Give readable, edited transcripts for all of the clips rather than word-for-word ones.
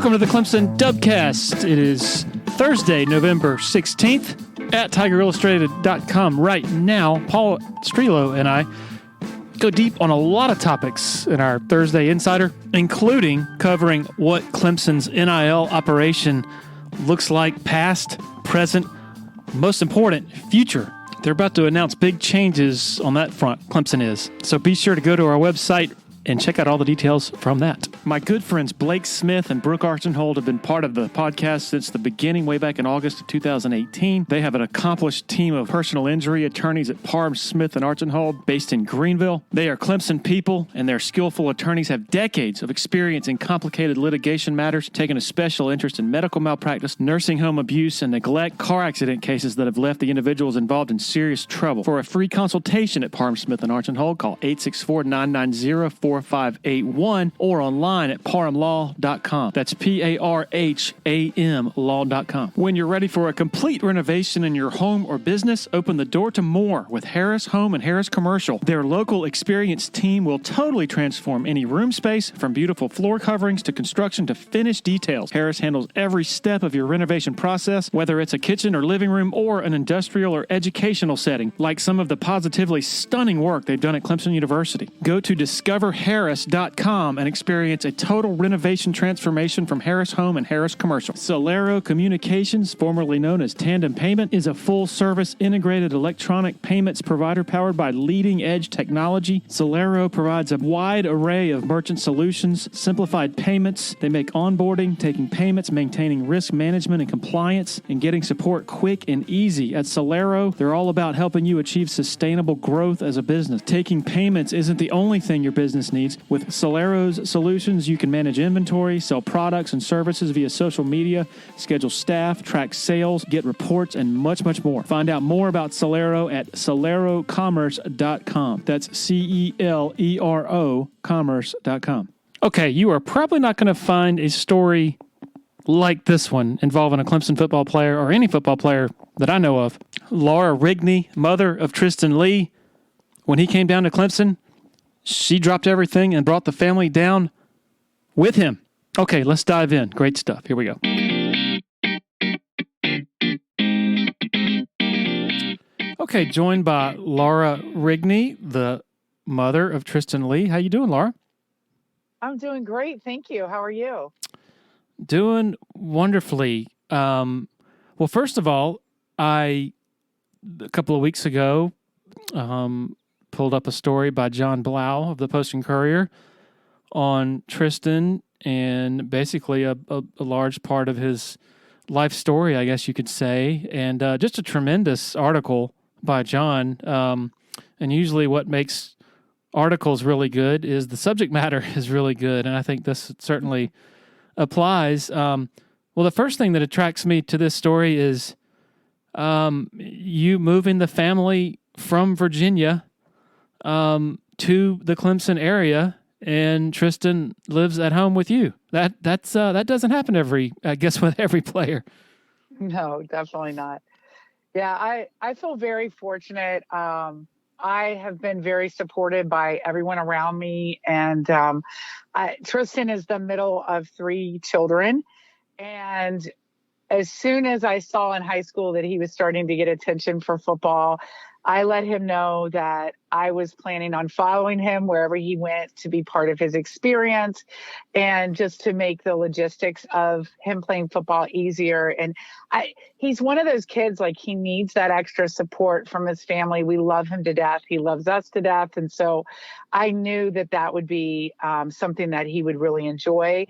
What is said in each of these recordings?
Welcome to the Clemson Dubcast. It is Thursday, November 16th at TigerIllustrated.com. Right now, Paul Strelo and I go deep on a lot of topics in our Thursday Insider, including covering what Clemson's NIL operation looks like past, present, most important, future. They're about to announce big changes on that front, Clemson is. So be sure to go to our website and check out all the details from that. My good friends Blake Smith and Brooke Archenhold have been part of the podcast since the beginning, way back in August of 2018. They have an accomplished team of personal injury attorneys at Parham, Smith, and Archenhold based in Greenville. They are Clemson people, and their skillful attorneys have decades of experience in complicated litigation matters, taking a special interest in medical malpractice, nursing home abuse, and neglect, car accident cases that have left the individuals involved in serious trouble. For a free consultation at Parham, Smith, and Archenhold, call 864-990-4581 or online at parhamlaw.com. That's PARHAM law.com. When you're ready for a complete renovation in your home or business, open the door to more with Harris Home and Harris Commercial. Their local experienced team will totally transform any room space, from beautiful floor coverings to construction to finished details. Harris handles every step of your renovation process, whether it's a kitchen or living room or an industrial or educational setting, like some of the positively stunning work they've done at Clemson University. Go to discoverharris.com and experience a total renovation transformation from Harris Home and Harris Commercial. Solero Communications, formerly known as Tandem Payment, is a full-service integrated electronic payments provider powered by leading-edge technology. Solero provides a wide array of merchant solutions, simplified payments. They make onboarding, taking payments, maintaining risk management and compliance, and getting support quick and easy. At Solero, they're all about helping you achieve sustainable growth as a business. Taking payments isn't the only thing your business needs. With Solero's solutions, you can manage inventory, sell products and services via social media, schedule staff, track sales, get reports, and much, much more. Find out more about Solero at solerocommerce.com. That's CELERO commerce.com. Okay, you are probably not going to find a story like this one involving a Clemson football player or any football player that I know of. Laura Rigney, mother of Tristan Leigh, when he came down to Clemson, she dropped everything and brought the family down with him. Okay, let's dive in. Great stuff. Here we go. Okay, joined by Laura Rigney, the mother of Tristan Leigh. How you doing, Laura? I'm doing great. Thank you. How are you? Doing wonderfully. Well, first of all, a couple of weeks ago, pulled up a story by John Blau of the Post and Courier on Tristan, and basically a large part of his life story, I guess you could say, and just a tremendous article by John. And usually what makes articles really good is the subject matter is really good, and I think this certainly applies. Well, the first thing that attracts me to this story is you moving the family from Virginia to the Clemson area, and Tristan lives at home with you. That doesn't happen with every player. No, definitely not. Yeah, I feel very fortunate. I have been very supported by everyone around me, and Tristan is the middle of three children, and as soon as I saw in high school that he was starting to get attention for football, I let him know that I was planning on following him wherever he went to be part of his experience and just to make the logistics of him playing football easier. And he's one of those kids, like, he needs that extra support from his family. We love him to death. He loves us to death. And so I knew that would be something that he would really enjoy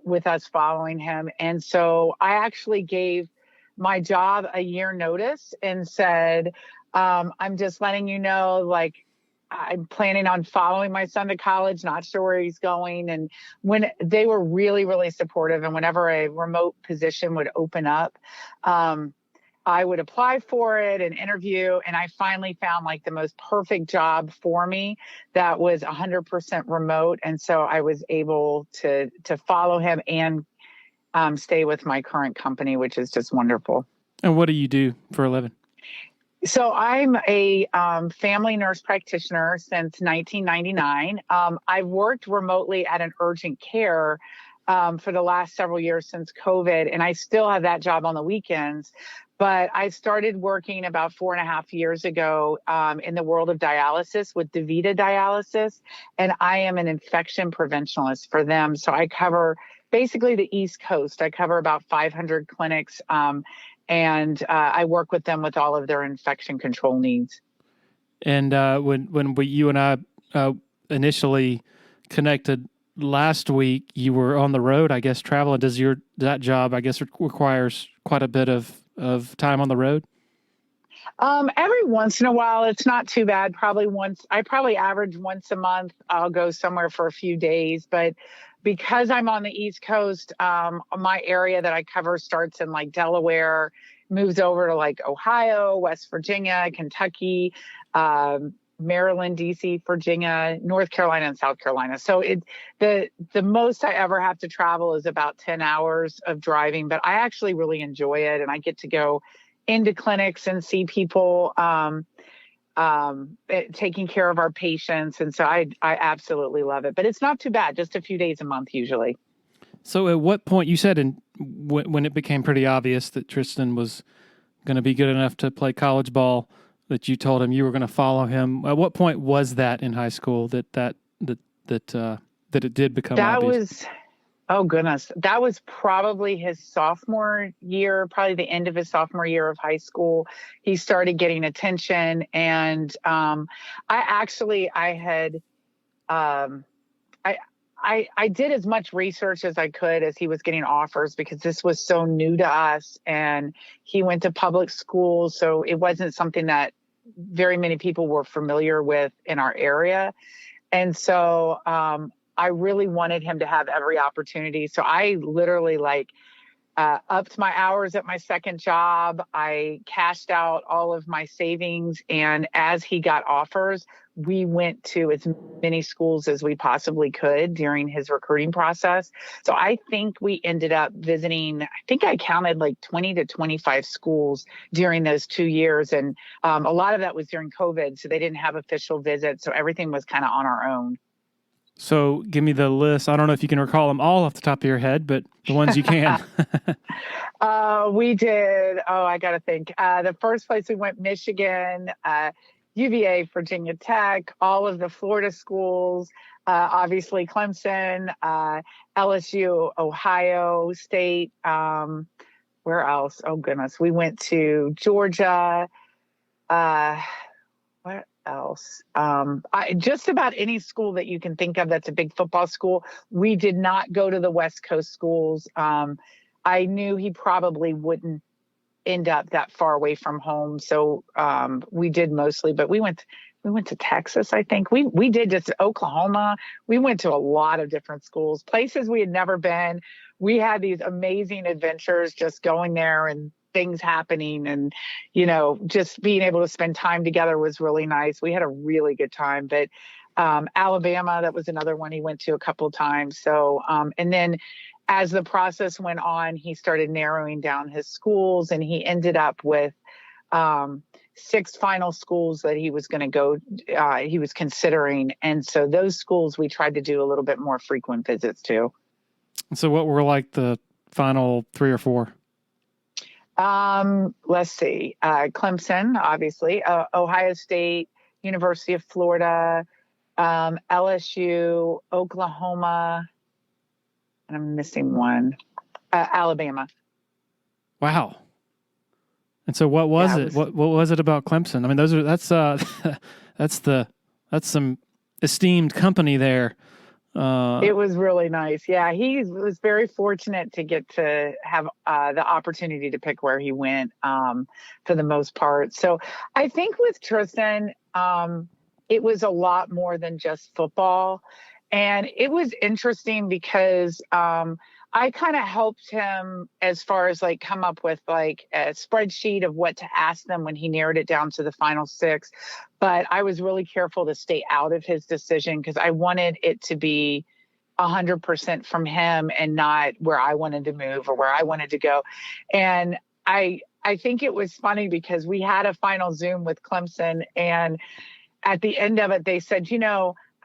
with us following him. And so I actually gave my job a year notice and said, I'm just letting you know, like, I'm planning on following my son to college, not sure where he's going. And when they were really, really supportive, and whenever a remote position would open up, I would apply for it and interview. And I finally found like the most perfect job for me that was 100% remote. And so I was able to follow him and stay with my current company, which is just wonderful. And what do you do for a living? So I'm a family nurse practitioner since 1999. I've worked remotely at an urgent care for the last several years since COVID, and I still have that job on the weekends. But I started working about 4.5 years ago in the world of dialysis with DaVita Dialysis, and I am an infection preventionist for them. So I cover basically the East Coast. I cover about 500 clinics, and I work with them with all of their infection control needs. And when you and I initially connected last week, you were on the road, I guess, traveling. That job, I guess, requires quite a bit of time on the road? Every once in a while, it's not too bad. I probably average once a month. I'll go somewhere for a few days, but because I'm on the East Coast, my area that I cover starts in like Delaware, moves over to like Ohio, West Virginia, Kentucky, Maryland, DC, Virginia, North Carolina, and South Carolina. So the most I ever have to travel is about 10 hours of driving, but I actually really enjoy it, and I get to go into clinics and see people taking care of our patients. And so I absolutely love it, but it's not too bad. Just a few days a month usually. So at what point, you said when it became pretty obvious that Tristan was going to be good enough to play college ball, that you told him you were going to follow him. At what point was that in high school that it did become obvious? Oh goodness. That was probably his sophomore year, probably the end of his sophomore year of high school. He started getting attention, and I did as much research as I could as he was getting offers, because this was so new to us, and he went to public school. So it wasn't something that very many people were familiar with in our area. And so, I really wanted him to have every opportunity. So I literally upped my hours at my second job. I cashed out all of my savings. And as he got offers, we went to as many schools as we possibly could during his recruiting process. So I think we ended up visiting, I think I counted like 20 to 25 schools during those 2 years. And a lot of that was during COVID. So they didn't have official visits. So everything was kind of on our own. So give me the list. I don't know if you can recall them all off the top of your head, but the ones you can. We did. Oh, I got to think. The first place we went, Michigan, UVA, Virginia Tech, all of the Florida schools, obviously Clemson, LSU, Ohio State. Where else? Oh, goodness. We went to Georgia. What else? Just about any school that you can think of that's a big football school. We did not go to the West Coast schools. I knew he probably wouldn't end up that far away from home, so we did mostly. But we went to Texas, I think. We did just Oklahoma. We went to a lot of different schools, places we had never been. We had these amazing adventures just going there and things happening, and just being able to spend time together was really nice. We had a really good time. But Alabama, that was another one he went to a couple of times. So and then as the process went on, he started narrowing down his schools, and he ended up with 6 final schools that he was going to go, he was considering. And so those schools we tried to do a little bit more frequent visits to. So what were like the final 3 or 4? Let's see. Clemson, obviously, Ohio State, University of Florida, LSU, Oklahoma, and I'm missing one, Alabama. Wow. And so what was it? What was it about Clemson? I mean, that's some esteemed company there. It was really nice. Yeah, he was very fortunate to get to have the opportunity to pick where he went for the most part. So I think with Tristan, it was a lot more than just football. And it was interesting because I kind of helped him as far as come up with a spreadsheet of what to ask them when he narrowed it down to the final 6. But I was really careful to stay out of his decision because I wanted it to be 100% from him and not where I wanted to move or where I wanted to go. And I think it was funny because we had a final Zoom with Clemson, and at the end of it, they said,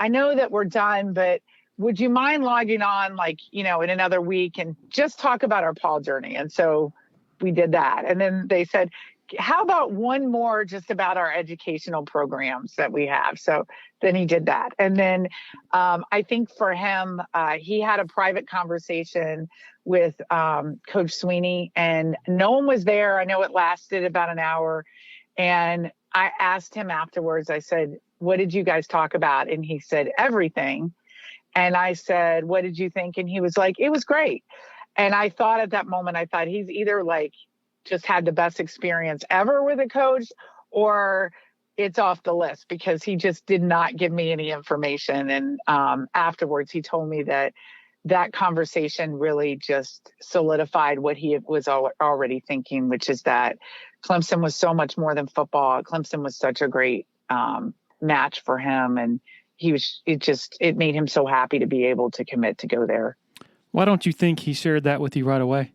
I know that we're done, but would you mind logging on, like, in another week and just talk about our Paul journey? And so we did that. And then they said, how about one more just about our educational programs that we have? So then he did that. And then I think for him, he had a private conversation with Coach Sweeney, and no one was there. I know it lasted about an hour. And I asked him afterwards, I said, what did you guys talk about? And he said, everything. And I said, what did you think? And he was like, it was great. And I thought at that moment, he's either like just had the best experience ever with a coach, or it's off the list, because he just did not give me any information. And afterwards, he told me that conversation really just solidified what he was already thinking, which is that Clemson was so much more than football. Clemson was such a great match for him. And it made him so happy to be able to commit to go there. Why don't you think he shared that with you right away?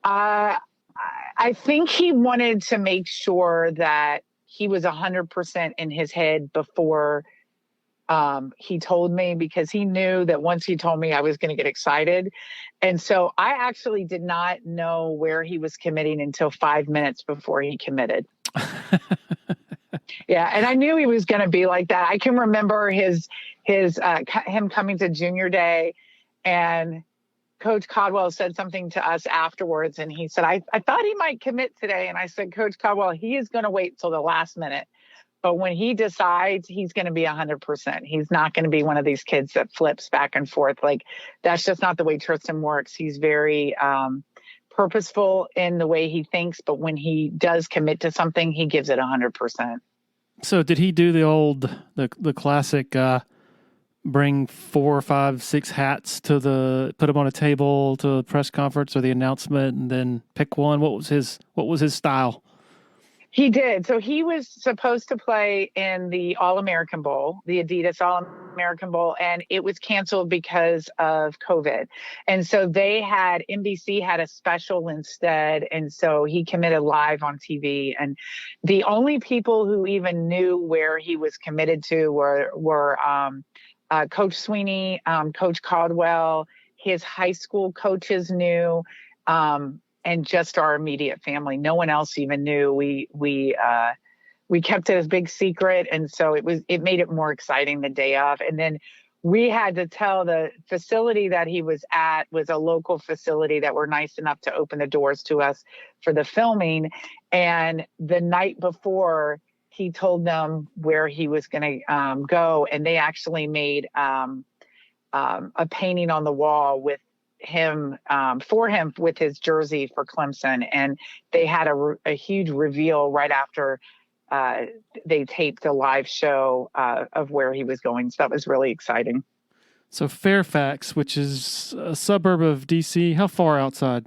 I think he wanted to make sure that he was 100% in his head before he told me, because he knew that once he told me, I was going to get excited. And so I actually did not know where he was committing until 5 minutes before he committed. Yeah. And I knew he was going to be like that. I can remember him coming to junior day, and Coach Caldwell said something to us afterwards. And he said, I thought he might commit today. And I said, Coach Caldwell, he is going to wait till the last minute. But when he decides, he's going to be 100%. He's not going to be one of these kids that flips back and forth. Like, that's just not the way Tristan works. He's very purposeful in the way he thinks. But when he does commit to something, he gives it 100%. So did he do the classic bring 4 or 5, 6 hats put them on a table to the press conference or the announcement, and then pick one? What was his style? He did. So he was supposed to play in the All-American Bowl, the Adidas All-American Bowl, and it was canceled because of COVID. And so NBC had a special instead. And so he committed live on TV. And the only people who even knew where he was committed to were Coach Sweeney, Coach Caldwell, his high school coaches knew, and just our immediate family. No one else even knew. We kept it a big secret, and so it made it more exciting the day of. And then we had to tell the facility that he was at was a local facility that were nice enough to open the doors to us for the filming. And the night before, he told them where he was going to go, and they actually made a painting on the wall with him with his jersey for Clemson. And they had a huge reveal right after they taped the live show of where he was going. So that was really exciting. So Fairfax, which is a suburb of DC, how far outside?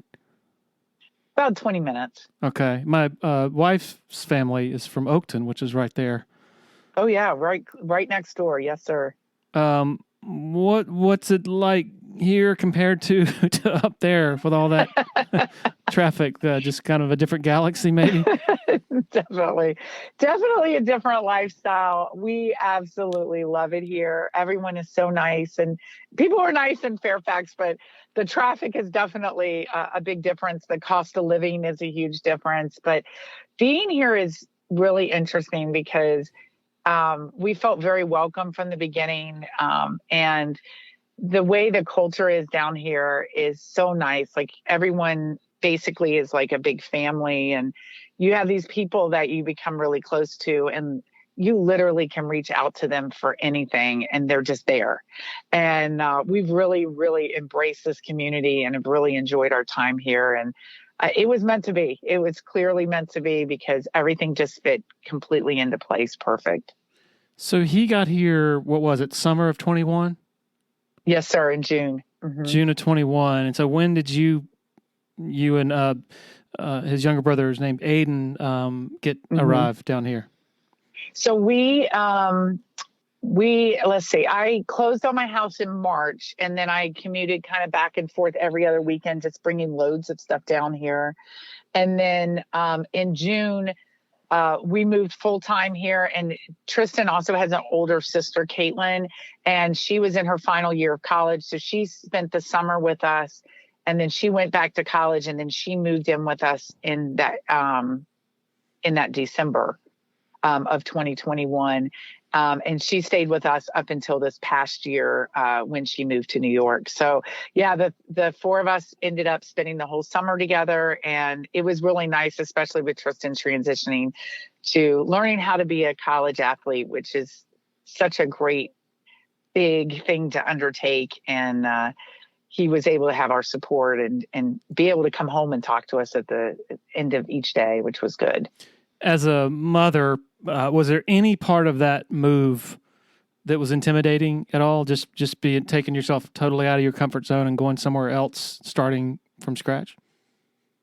About 20 minutes. Okay. My wife's family is from Oakton, which is right there. Oh yeah, right next door. Yes, sir. What's it like here compared to up there with all that traffic? Just kind of a different galaxy, maybe? Definitely a different lifestyle. We absolutely love it here. Everyone is so nice, and people are nice in Fairfax, but the traffic is definitely a big difference. The cost of living is a huge difference, but being here is really interesting because we felt very welcome from the beginning. And the way the culture is down here is so nice. Like, everyone basically is like a big family, and you have these people that you become really close to, and you literally can reach out to them for anything, and they're just there. And we've really, really embraced this community and have really enjoyed our time here. And it was meant to be. It was clearly meant to be, because everything just fit completely into place. Perfect. So he got here, what was it, summer of 21? Yes, sir, in June. Mm-hmm. June of 21. And so when did you and his younger brother, who's named Aiden, arrived down here? So let's see, I closed on my house in March, and then I commuted kind of back and forth every other weekend, just bringing loads of stuff down here. And then in June, we moved full time here, and Tristan also has an older sister, Caitlin, and she was in her final year of college. So she spent the summer with us, and then she went back to college, and then she moved in with us in that December of 2021. And she stayed with us up until this past year when she moved to New York. So yeah, the four of us ended up spending the whole summer together, and it was really nice, especially with Tristan transitioning to learning how to be a college athlete, which is such a great big thing to undertake. And he was able to have our support and be able to come home and talk to us at the end of each day, which was good. As a mother, was there any part of that move that was intimidating at all? Just taking yourself totally out of your comfort zone and going somewhere else, starting from scratch?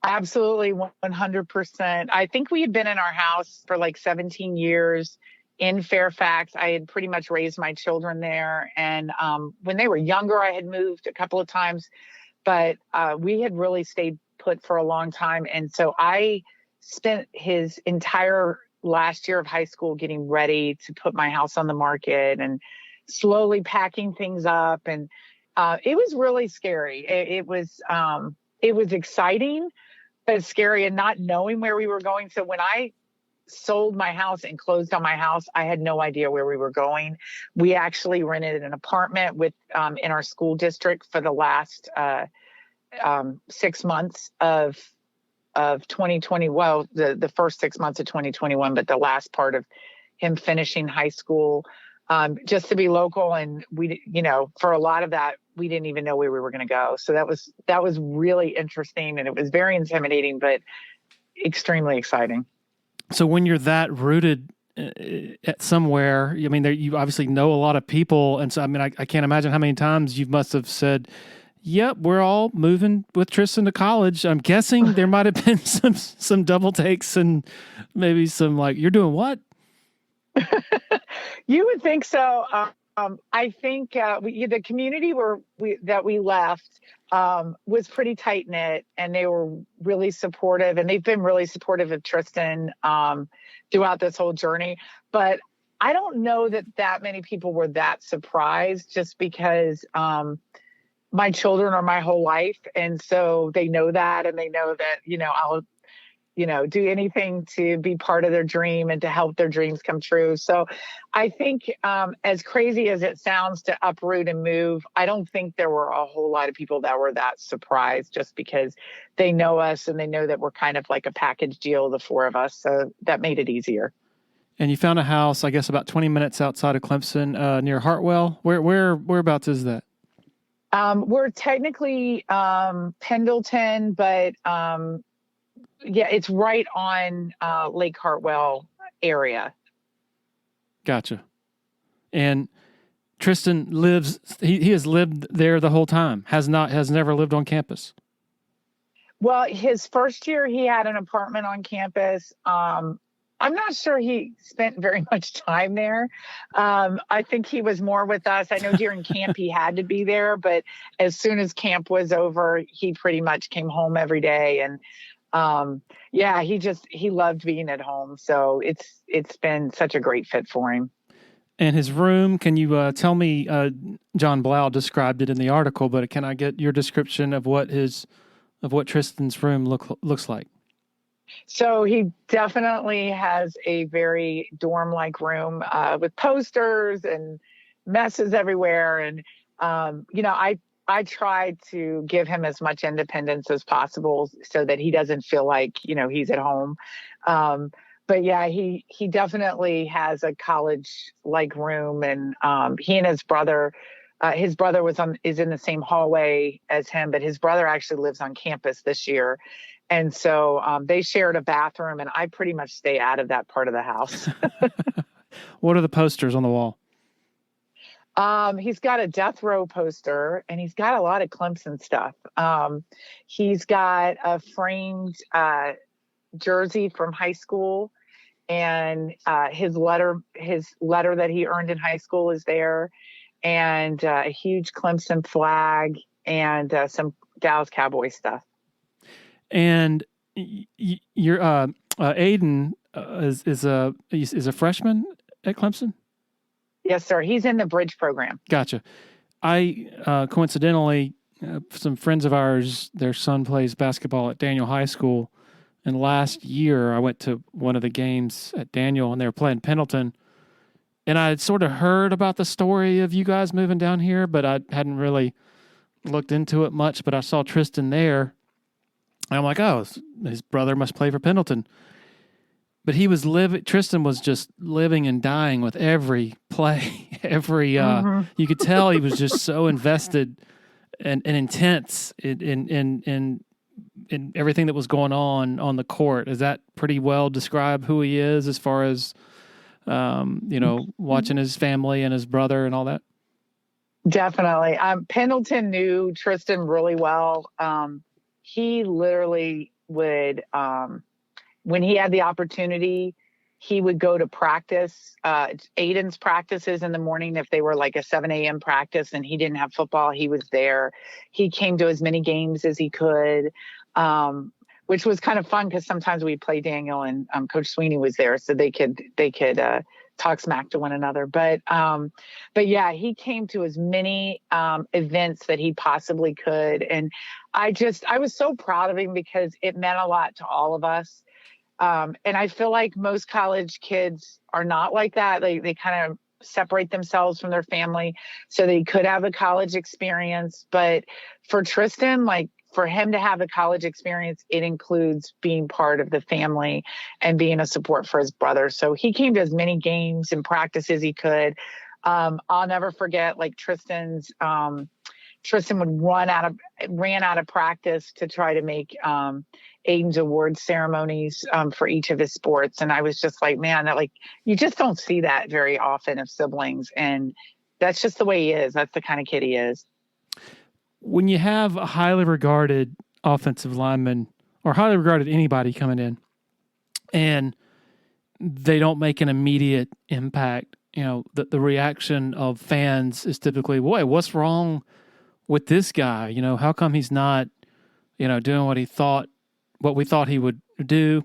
Absolutely, 100%. I think we had been in our house for like 17 years in Fairfax. I had pretty much raised my children there. And when they were younger, I had moved a couple of times, but we had really stayed put for a long time. And so I spent his entire last year of high school getting ready to put my house on the market and slowly packing things up. And it was really scary. It was exciting, but scary, and not knowing where we were going. So when I sold my house and closed on my house, I had no idea where we were going. We actually rented an apartment with in our school district for the last 6 months of 2020. Well, the first 6 months of 2021, but the last part of him finishing high school, just to be local. And we, for a lot of that, we didn't even know where we were going to go. So that was really interesting, and it was very intimidating, but extremely exciting. So when you're that rooted at somewhere, I mean, you obviously know a lot of people. And so, I mean, I can't imagine how many times you must have said, yep, we're all moving with Tristan to college. I'm guessing there might have been some double takes and maybe some like, you're doing what? You would think so. I think the community that we left was pretty tight knit, and they were really supportive, and they've been really supportive of Tristan throughout this whole journey. But I don't know that many people were that surprised, just because my children are my whole life. And so they know that, and they know that, I'll, do anything to be part of their dream and to help their dreams come true. So I think as crazy as it sounds to uproot and move, I don't think there were a whole lot of people that were that surprised, just because they know us and they know that we're kind of like a package deal, the four of us. So that made it easier. And you found a house, I guess, about 20 minutes outside of Clemson, near Hartwell. Whereabouts is that? We're technically Pendleton, but yeah, it's right on Lake Hartwell area. Gotcha. And Tristan he has lived there the whole time, has never lived on campus. Well, his first year he had an apartment on campus. I'm not sure he spent very much time there. I think he was more with us. I know during camp he had to be there, but as soon as camp was over, he pretty much came home every day. And yeah, he loved being at home. So it's been such a great fit for him. And his room, can you tell me, John Blau described it in the article, but can I get your description of what Tristan's room looks like? So he definitely has a very dorm-like room with posters and messes everywhere. And, I tried to give him as much independence as possible so that he doesn't feel like, he's at home. But yeah, he definitely has a college-like room, and he and his brother is in the same hallway as him, but his brother actually lives on campus this year. And so they shared a bathroom, and I pretty much stay out of that part of the house. What are the posters on the wall? He's got a death row poster, and he's got a lot of Clemson stuff. He's got a framed jersey from high school, and his letter that he earned in high school is there, and a huge Clemson flag, and some Dallas Cowboys stuff. And your Aiden, is a freshman at Clemson. Yes, sir. He's in the bridge program. Gotcha. I coincidentally, some friends of ours, their son plays basketball at Daniel High School, and last year I went to one of the games at Daniel, and they were playing Pendleton, and I had sort of heard about the story of you guys moving down here, but I hadn't really looked into it much. But I saw Tristan there, and I'm like, oh, his brother must play for Pendleton. But Tristan was just living and dying with every play, you could tell he was just so invested and intense in everything that was going on the court. Does that pretty well describe who he is as far as, watching his family and his brother and all that? Definitely. Pendleton knew Tristan really well. He literally would, when he had the opportunity, he would go to practice, Aiden's practices in the morning. If they were like a 7 a.m. practice and he didn't have football, he was there. He came to as many games as he could, which was kind of fun because sometimes we'd play Daniel and Coach Sweeney was there, so they could talk smack to one another. But yeah, he came to as many events that he possibly could. And I was so proud of him because it meant a lot to all of us. And I feel like most college kids are not like that. They kind of separate themselves from their family so they could have a college experience. But for Tristan, like for him to have a college experience, it includes being part of the family and being a support for his brother. So he came to as many games and practices he could. I'll never forget like Tristan would ran out of practice to try to make Aiden's award ceremonies for each of his sports. And I was just like, man, that like, you just don't see that very often of siblings. And that's just the way he is. That's the kind of kid he is. When you have a highly regarded offensive lineman or highly regarded anybody coming in and they don't make an immediate impact, the reaction of fans is typically, boy, what's wrong with this guy? How come he's not, doing what we thought he would do?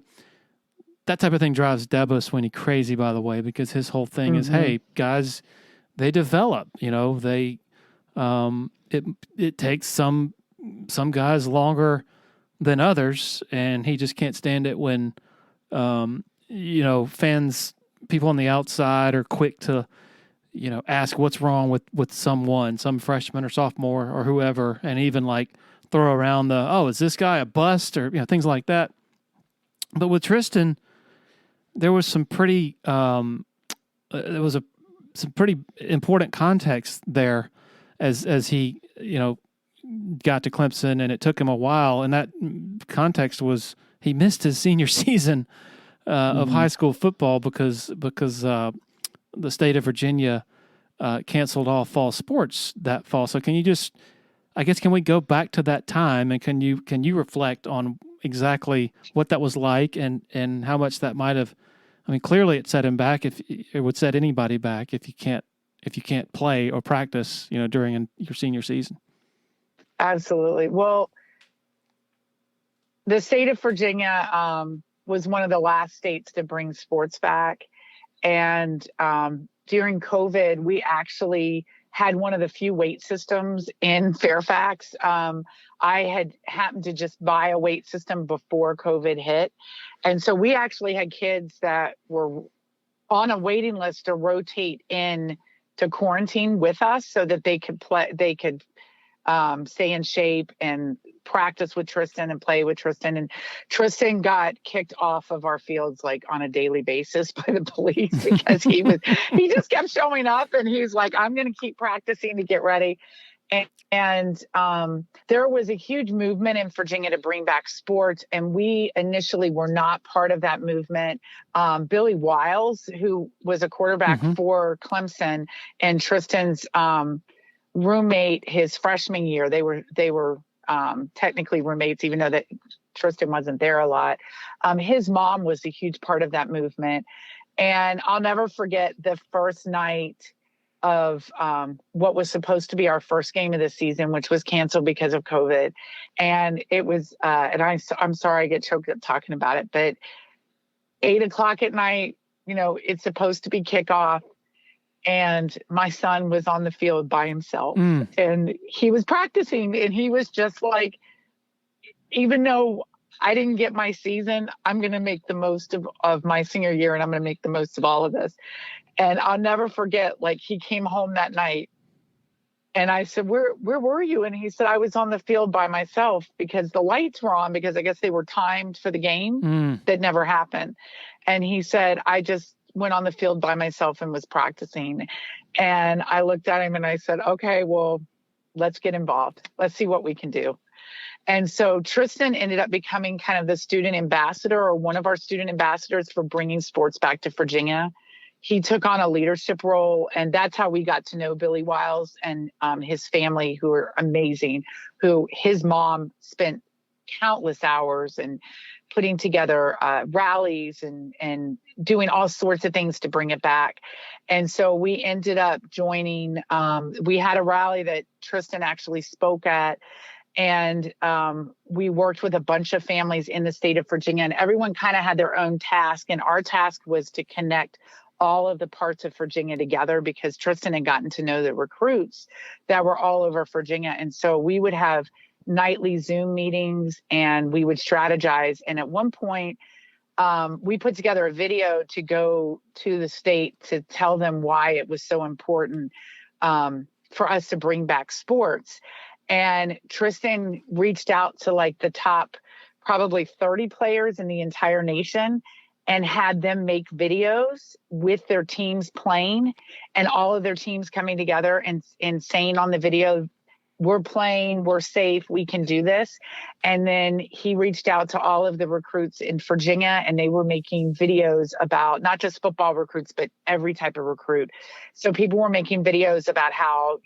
That type of thing drives Debo Sweeney crazy, by the way, because his whole thing is, hey, guys, they develop, it takes some guys longer than others, and he just can't stand it when, fans, people on the outside are quick to, ask what's wrong with some freshman or sophomore or whoever, and even like throw around is this guy a bust or, things like that. But with Tristan, there was some pretty, some pretty important context there as he, got to Clemson, and it took him a while. And that context was he missed his senior season of high school football because the state of Virginia canceled all fall sports that fall. So can we go back to that time, and can you reflect on exactly what that was like and how much that might have? I mean, clearly it set him back. If it would set anybody back if you can't play or practice, during your senior season. Absolutely. Well, the state of Virginia was one of the last states to bring sports back. And during COVID, we actually had one of the few weight systems in Fairfax. I had happened to just buy a weight system before COVID hit. And so we actually had kids that were on a waiting list to rotate in to quarantine with us so that they could stay in shape and practice with Tristan and play with Tristan. And Tristan got kicked off of our fields like on a daily basis by the police because he just kept showing up, and he's like, I'm going to keep practicing to get ready. And there was a huge movement in Virginia to bring back sports, and we initially were not part of that movement. Billy Wiles, who was a quarterback for Clemson, and Tristan's roommate his freshman year, they were technically roommates, even though that Tristan wasn't there a lot. His mom was a huge part of that movement. And I'll never forget the first night of what was supposed to be our first game of the season, which was canceled because of COVID. And it was, and I'm sorry I get choked up talking about it, but 8:00 at night, it's supposed to be kickoff. And my son was on the field by himself and he was practicing, and he was just like, even though I didn't get my season, I'm going to make the most of my senior year, and I'm going to make the most of all of this. And I'll never forget, like, he came home that night and I said, where were you? And he said, I was on the field by myself because the lights were on, because I guess they were timed for the game that never happened. And he said, I just went on the field by myself and was practicing. And I looked at him and I said, okay, well, let's get involved. Let's see what we can do. And so Tristan ended up becoming kind of the student ambassador, or one of our student ambassadors, for bringing sports back to Virginia. He took on a leadership role, and that's how we got to know Billy Wiles and his family, who are amazing, who his mom spent countless hours and putting together rallies and doing all sorts of things to bring it back. And so we ended up joining, we had a rally that Tristan actually spoke at, and we worked with a bunch of families in the state of Virginia, and everyone kind of had their own task. And our task was to connect all of the parts of Virginia together, because Tristan had gotten to know the recruits that were all over Virginia. And so we would have nightly Zoom meetings and we would strategize. And at one point, we put together a video to go to the state to tell them why it was so important for us to bring back sports. And Tristan reached out to like the top probably 30 players in the entire nation and had them make videos with their teams playing, and all of their teams coming together and saying on the video, we're playing, we're safe, we can do this. And then he reached out to all of the recruits in Virginia, and they were making videos about not just football recruits, but every type of recruit. So people were making videos about how,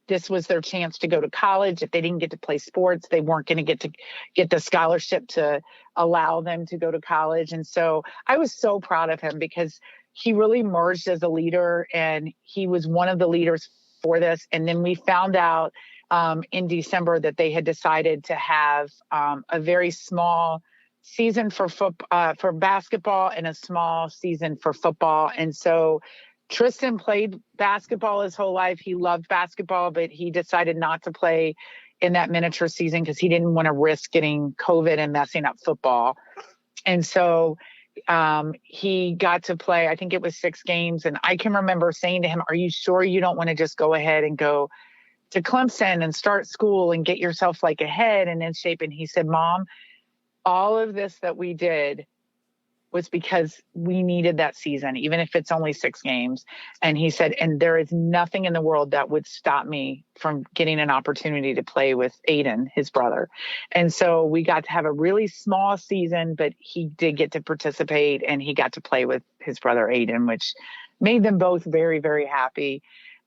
this was their chance to go to college. If they didn't get to play sports, they weren't going to get the scholarship to allow them to go to college. And so I was so proud of him, because he really emerged as a leader, and he was one of the leaders for this. And then we found out in December that they had decided to have a very small season for basketball and a small season for football. And so Tristan played basketball his whole life. He loved basketball, but he decided not to play in that miniature season because he didn't want to risk getting COVID and messing up football. And so he got to play, I think it was 6 games. And I can remember saying to him, are you sure you don't want to just go ahead and go to Clemson and start school and get yourself like ahead and in shape? And he said, Mom, all of this that we did was because we needed that season, even if it's only 6 games. And he said, and there is nothing in the world that would stop me from getting an opportunity to play with Aiden, his brother. And so we got to have a really small season, but he did get to participate, and he got to play with his brother Aiden, which made them both very, very happy.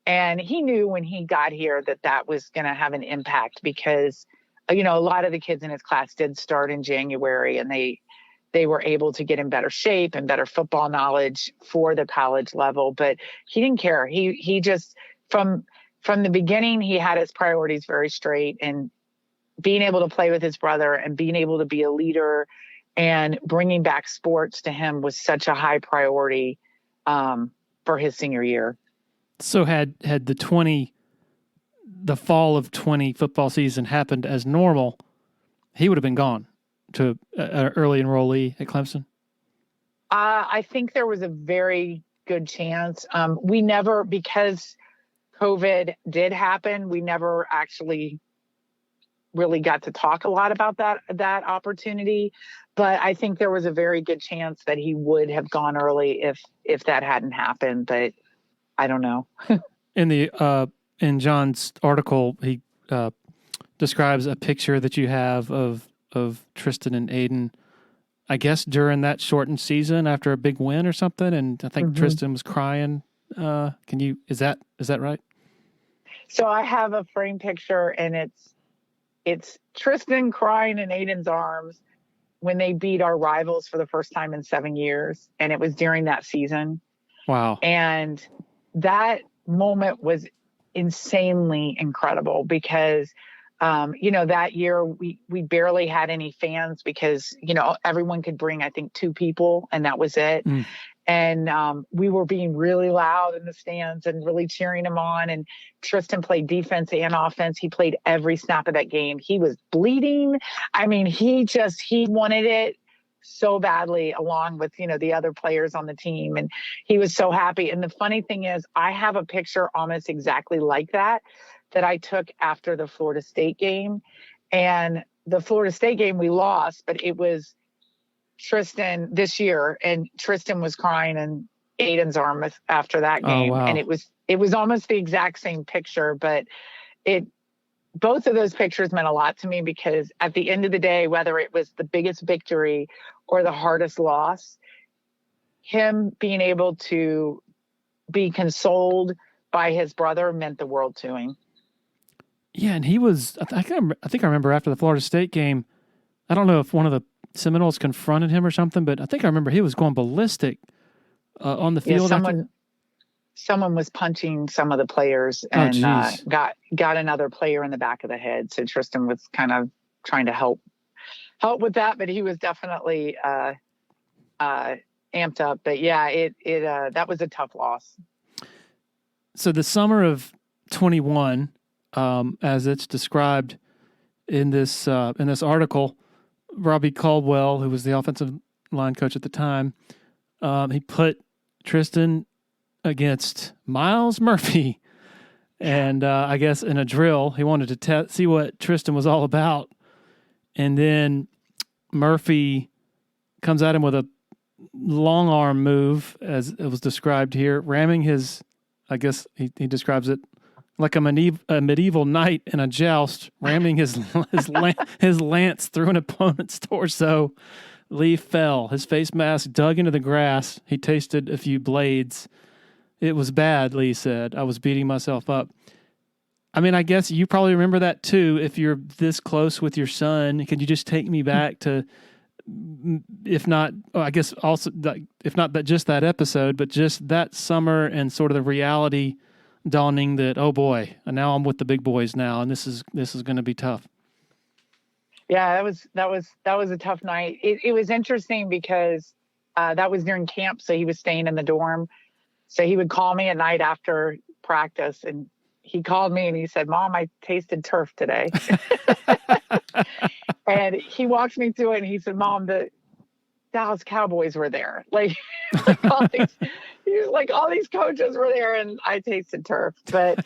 And he knew when he got here that was going to have an impact, because, a lot of the kids in his class did start in January, and they were able to get in better shape and better football knowledge for the college level. But he didn't care. He just, from the beginning, he had his priorities very straight, and being able to play with his brother and being able to be a leader and bringing back sports to him was such a high priority for his senior year. So had the fall of 20 football season happened as normal, he would have been gone to an early enrollee at Clemson? I think there was a very good chance. We never, because COVID did happen, we never actually really got to talk a lot about that opportunity. But I think there was a very good chance that he would have gone early if that hadn't happened. But I don't know. In John's article, he describes a picture that you have of Tristan and Aiden, I guess during that shortened season after a big win or something. And I think Tristan was crying. Is that right? So I have a frame picture, and it's Tristan crying in Aiden's arms when they beat our rivals for the first time in 7 years. And it was during that season. Wow. And that moment was insanely incredible, because that year we barely had any fans because, everyone could bring, I think, 2 people and that was it. Mm. And we were being really loud in the stands and really cheering him on. And Tristan played defense and offense. He played every snap of that game. He was bleeding. I mean, he wanted it so badly along with, the other players on the team. And he was so happy. And the funny thing is, I have a picture almost exactly like that I took after the Florida State game. And the Florida State game we lost, but it was Tristan this year, and Tristan was crying in Aiden's arm after that game. Oh, wow. And it was almost the exact same picture, but both of those pictures meant a lot to me because at the end of the day, whether it was the biggest victory or the hardest loss, him being able to be consoled by his brother meant the world to him. Yeah, and he was, I think I remember after the Florida State game, I don't know if one of the Seminoles confronted him or something, but I think I remember he was going ballistic on the field. Yeah, someone was punching some of the players and got another player in the back of the head. So Tristan was kind of trying to help with that, but he was definitely amped up. But yeah, that was a tough loss. So the summer of 21, as it's described in this article, Robbie Caldwell, who was the offensive line coach at the time, he put Tristan against Miles Murphy, and I guess in a drill, he wanted to see what Tristan was all about, and then Murphy comes at him with a long arm move, as it was described here, ramming his, I guess he describes it like a medieval knight in a joust, ramming his lance through an opponent's torso. Leigh fell. His face mask dug into the grass. He tasted a few blades. It was bad, Leigh said. I was beating myself up. I mean, I guess you probably remember that too. If you're this close with your son, could you just take me back to, if not, I guess also, if not that just that episode, but just that summer and sort of the reality dawning that, oh boy, now I'm with the big boys now, and this is going to be tough. Yeah, that was a tough night. It was interesting because that was during camp, so he was staying in the dorm. So he would call me at night after practice, and he called me and he said, "Mom, I tasted turf today." And he walked me through it, and he said, "Mom, the Dallas Cowboys were there. Like all these coaches were there, and I tasted turf." But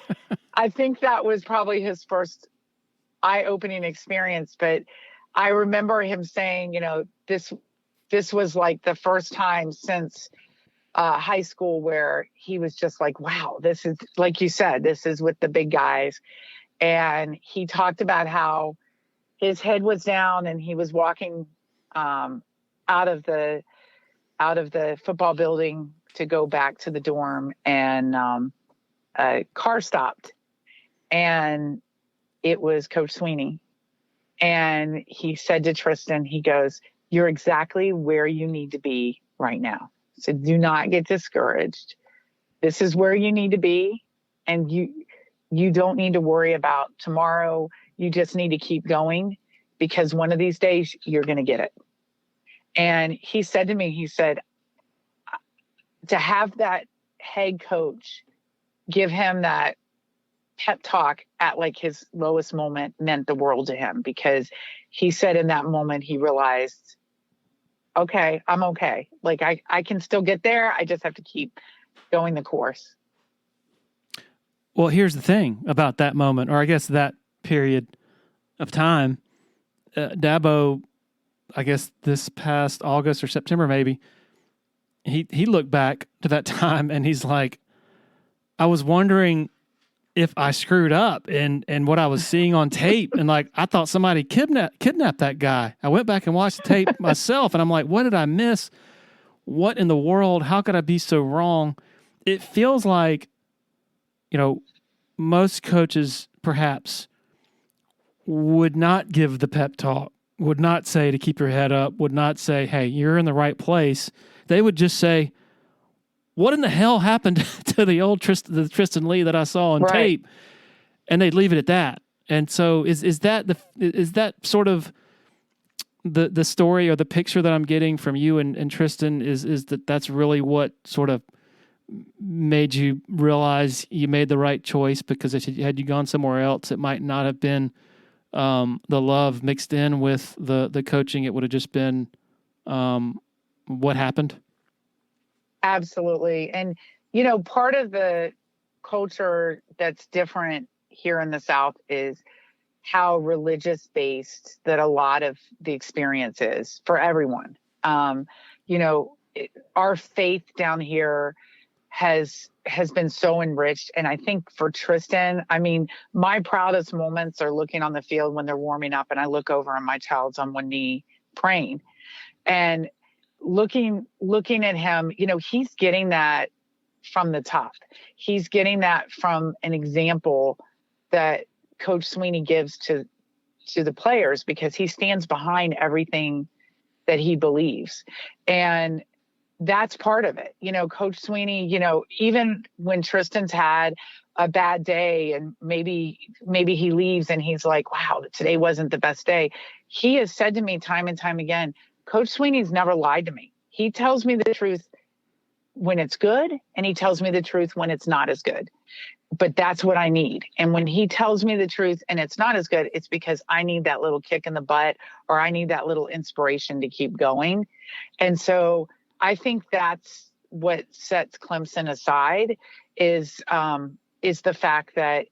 I think that was probably his first eye-opening experience. But I remember him saying, this was like the first time since high school where he was just like, wow, this is, like you said, this is with the big guys. And he talked about how his head was down and he was walking out of the football building to go back to the dorm, and a car stopped, and it was Coach Sweeney. And he said to Tristan, he goes, "You're exactly where you need to be right now. So do not get discouraged. This is where you need to be. And you don't need to worry about tomorrow. You just need to keep going, because one of these days you're going to get it." And he said to me, he said, to have that head coach give him that pep talk at like his lowest moment meant the world to him, because he said in that moment he realized, okay, I'm okay. Like I can still get there. I just have to keep going the course. Well, here's the thing about that moment, or I guess that period of time. Dabo, I guess this past August or September maybe, he looked back to that time and he's like, I was wondering if I screwed up and what I was seeing on tape, and like I thought somebody kidnapped that guy. I went back and watched the tape myself, and I'm like, what did I miss? What in the world? How could I be so wrong? It feels like, most coaches perhaps would not give the pep talk, would not say to keep your head up, would not say, hey, you're in the right place. They would just say, what in the hell happened to the old Tristan Leigh that I saw on tape? And they'd leave it at that. And so is that sort of the story or the picture that I'm getting from you and Tristan is that's really what sort of made you realize you made the right choice, because had you gone somewhere else, it might not have been the love mixed in with the coaching. It would have just been what happened. Absolutely. And, part of the culture that's different here in the South is how religious based that a lot of the experience is for everyone. Our faith down here has been so enriched. And I think for Tristan, my proudest moments are looking on the field when they're warming up and I look over and my child's on one knee praying, and looking at him, he's getting that from the top. He's getting that from an example that Coach Sweeney gives to the players, because he stands behind everything that he believes. And that's part of it. Coach Sweeney, even when Tristan's had a bad day and maybe he leaves and he's like, wow, today wasn't the best day. He has said to me time and time again, Coach Sweeney's never lied to me. He tells me the truth when it's good, and he tells me the truth when it's not as good. But that's what I need. And when he tells me the truth and it's not as good, it's because I need that little kick in the butt, or I need that little inspiration to keep going. And so I think that's what sets Clemson aside is the fact that,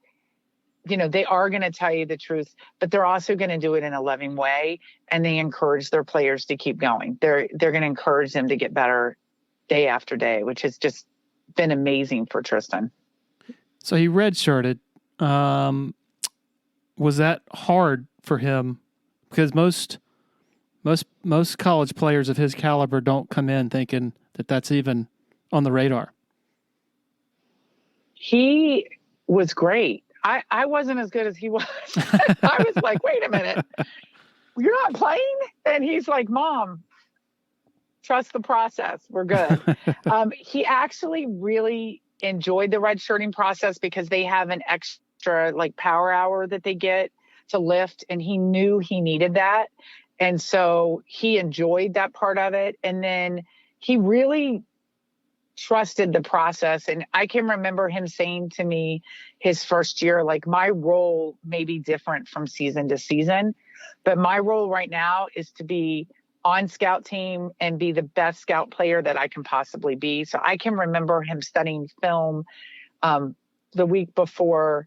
they are going to tell you the truth, but they're also going to do it in a loving way. And they encourage their players to keep going. They're going to encourage them to get better day after day, which has just been amazing for Tristan. So he redshirted. Was that hard for him? Because most college players of his caliber don't come in thinking that that's even on the radar. He was great. I wasn't as good as he was. I was like, wait a minute, you're not playing? And he's like, Mom, trust the process. We're good. He actually really enjoyed the redshirting process because they have an extra power hour that they get to lift, and he knew he needed that. And so he enjoyed that part of it. And then he really trusted the process. And I can remember him saying to me his first year, my role may be different from season to season, but my role right now is to be on scout team and be the best scout player that I can possibly be. So I can remember him studying film the week before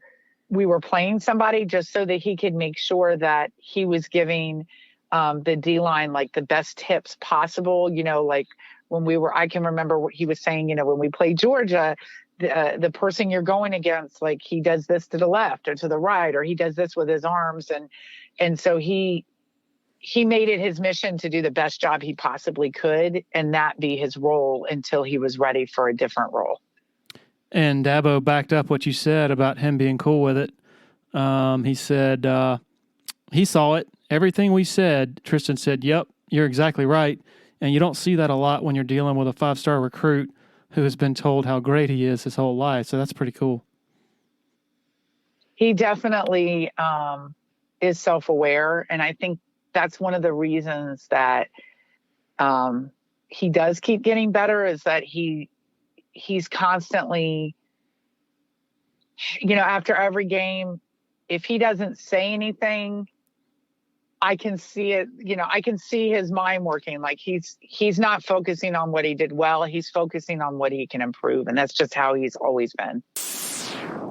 we were playing somebody, just so that he could make sure that he was giving the D-line the best tips possible. I can remember what he was saying, when we played Georgia, the person you're going against, he does this to the left or to the right, or he does this with his arms. And so he made it his mission to do the best job he possibly could, and that be his role until he was ready for a different role. And Dabo backed up what you said about him being cool with it. He said he saw it. Everything we said, Tristan said, yep, you're exactly right. And you don't see that a lot when you're dealing with a 5-star recruit who has been told how great he is his whole life. So that's pretty cool. He definitely is self-aware. And I think that's one of the reasons that he does keep getting better, is that he's constantly, after every game, if he doesn't say anything, I can see it, I can see his mind working. He's not focusing on what he did well. He's focusing on what he can improve. And that's just how he's always been.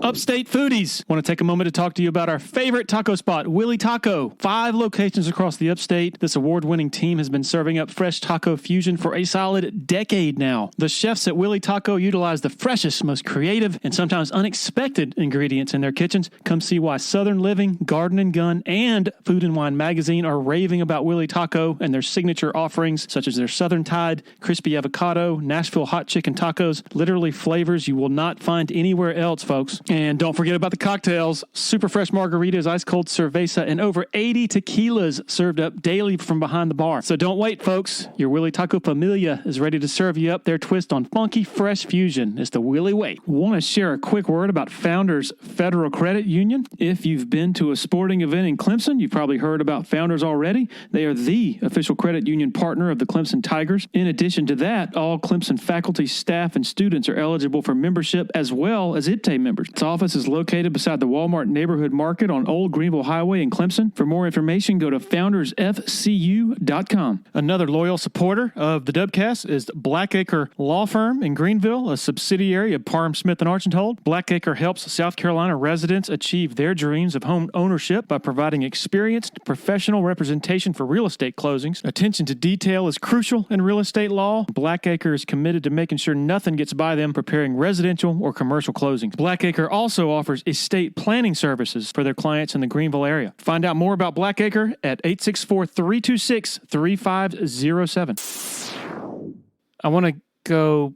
Upstate foodies, want to take a moment to talk to you about our favorite taco spot, Willie Taco. 5 locations across the upstate. This award-winning team has been serving up fresh taco fusion for a solid decade now. The chefs at Willie Taco utilize the freshest, most creative, and sometimes unexpected ingredients in their kitchens. Come see why Southern Living, Garden and Gun, and Food and Wine Magazine are raving about Willie Taco and their signature offerings, such as their Southern Tide, crispy avocado, Nashville hot chicken tacos, literally flavors you will not find anywhere else, folks. folks. And don't forget about the cocktails. Super fresh margaritas, ice cold cerveza, and over 80 tequilas served up daily from behind the bar. So don't wait, folks. Your Willie Taco Familia is ready to serve you up their twist on funky, fresh fusion. It's the Willie way. Want to share a quick word about Founders Federal Credit Union? If you've been to a sporting event in Clemson, you've probably heard about Founders already. They are the official credit union partner of the Clemson Tigers. In addition to that, all Clemson faculty, staff, and students are eligible for membership as well as IPTE members. Its office is located beside the Walmart Neighborhood Market on Old Greenville Highway in Clemson. For more information, go to foundersfcu.com. Another loyal supporter of the Dubcast is Blackacre Law Firm in Greenville, a subsidiary of Parham Smith and Archenhold. Blackacre helps South Carolina residents achieve their dreams of home ownership by providing experienced professional representation for real estate closings. Attention to detail is crucial in real estate law. Blackacre is committed to making sure nothing gets by them preparing residential or commercial closings. Blackacre also offers estate planning services for their clients in the Greenville area. Find out more about Blackacre at 864-326-3507. I want to go